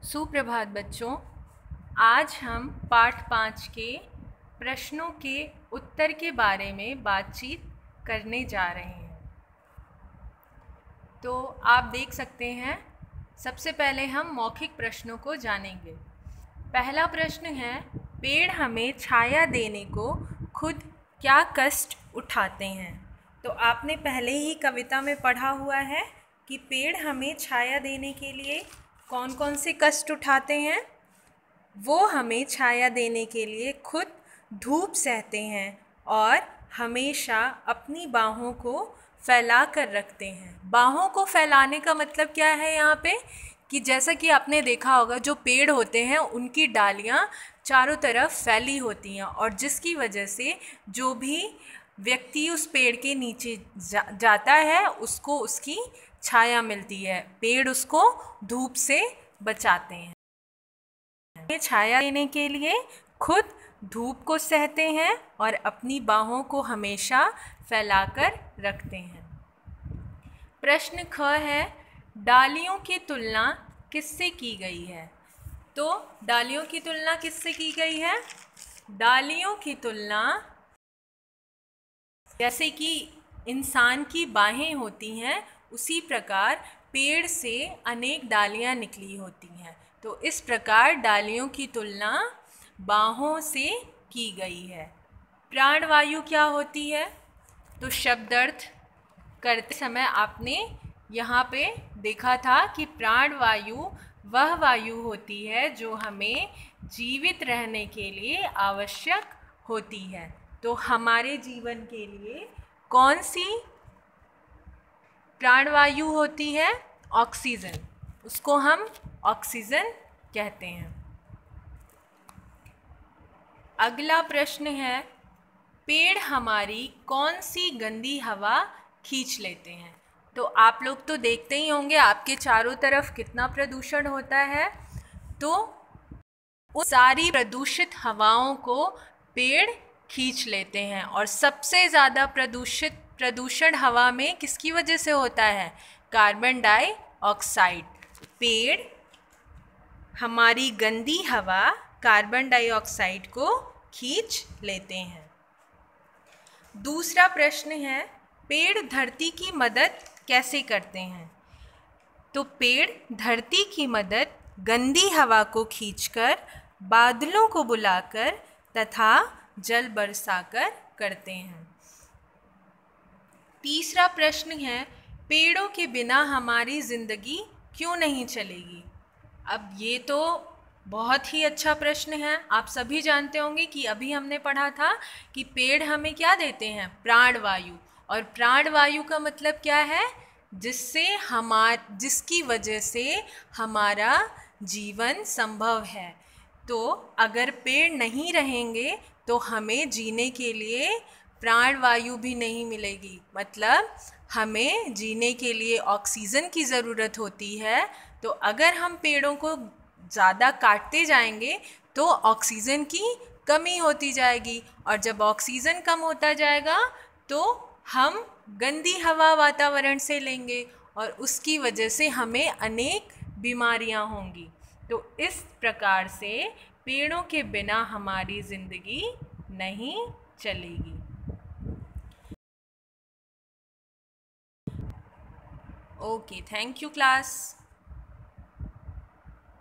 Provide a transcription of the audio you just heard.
सुप्रभात बच्चों। आज हम पाठ 5 के प्रश्नों के उत्तर के बारे में बातचीत करने जा रहे हैं। तो आप देख सकते हैं, सबसे पहले हम मौखिक प्रश्नों को जानेंगे। पहला प्रश्न है, पेड़ हमें छाया देने को खुद क्या कष्ट उठाते हैं। तो आपने पहले ही कविता में पढ़ा हुआ है कि पेड़ हमें छाया देने के लिए कौन कौन से कष्ट उठाते हैं। वो हमें छाया देने के लिए खुद धूप सहते हैं और हमेशा अपनी बाहों को फैला कर रखते हैं। बाहों को फैलाने का मतलब क्या है यहाँ पे, कि जैसा कि आपने देखा होगा जो पेड़ होते हैं उनकी डालियाँ चारों तरफ फैली होती हैं और जिसकी वजह से जो भी व्यक्ति उस पेड़ के नीचे जाता है उसको उसकी छाया मिलती है। पेड़ उसको धूप से बचाते हैं। छाया देने के लिए खुद धूप को सहते हैं और अपनी बाहों को हमेशा फैलाकर रखते हैं। प्रश्न ख है, डालियों की तुलना किससे की गई है। तो डालियों की तुलना किससे की गई है। डालियों की तुलना, जैसे कि इंसान की बाहें होती हैं उसी प्रकार पेड़ से अनेक डालियां निकली होती हैं। तो इस प्रकार डालियों की तुलना बाहों से की गई है। प्राणवायु क्या होती है। तो शब्दार्थ करते समय आपने यहाँ पे देखा था कि प्राणवायु वह वायु होती है जो हमें जीवित रहने के लिए आवश्यक होती है। तो हमारे जीवन के लिए कौन सी प्राणवायु होती है। ऑक्सीजन, उसको हम ऑक्सीजन कहते हैं। अगला प्रश्न है, पेड़ हमारी कौन सी गंदी हवा खींच लेते हैं। तो आप लोग तो देखते ही होंगे आपके चारों तरफ कितना प्रदूषण होता है। तो उस सारी प्रदूषित हवाओं को पेड़ खींच लेते हैं और सबसे ज़्यादा प्रदूषण हवा में किसकी वजह से होता है। Carbon dioxide. पेड़ हमारी गंदी हवा कार्बन डाइऑक्साइड को खींच लेते हैं। दूसरा प्रश्न है, पेड़ धरती की मदद कैसे करते हैं। तो पेड़ धरती की मदद गंदी हवा को खींचकर, बादलों को बुलाकर तथा जल बरसाकर करते हैं। तीसरा प्रश्न है, पेड़ों के बिना हमारी ज़िंदगी क्यों नहीं चलेगी। अब ये तो बहुत ही अच्छा प्रश्न है। आप सभी जानते होंगे कि अभी हमने पढ़ा था कि पेड़ हमें क्या देते हैं, प्राणवायु। और प्राणवायु का मतलब क्या है, जिसकी वजह से हमारा जीवन संभव है। तो अगर पेड़ नहीं रहेंगे तो हमें जीने के लिए प्राणवायु भी नहीं मिलेगी। मतलब हमें जीने के लिए ऑक्सीजन की ज़रूरत होती है। तो अगर हम पेड़ों को ज़्यादा काटते जाएंगे तो ऑक्सीजन की कमी होती जाएगी और जब ऑक्सीजन कम होता जाएगा तो हम गंदी हवा वातावरण से लेंगे और उसकी वजह से हमें अनेक बीमारियां होंगी। तो इस प्रकार से पेड़ों के बिना हमारी ज़िंदगी नहीं चलेगी। Okay, thank you class.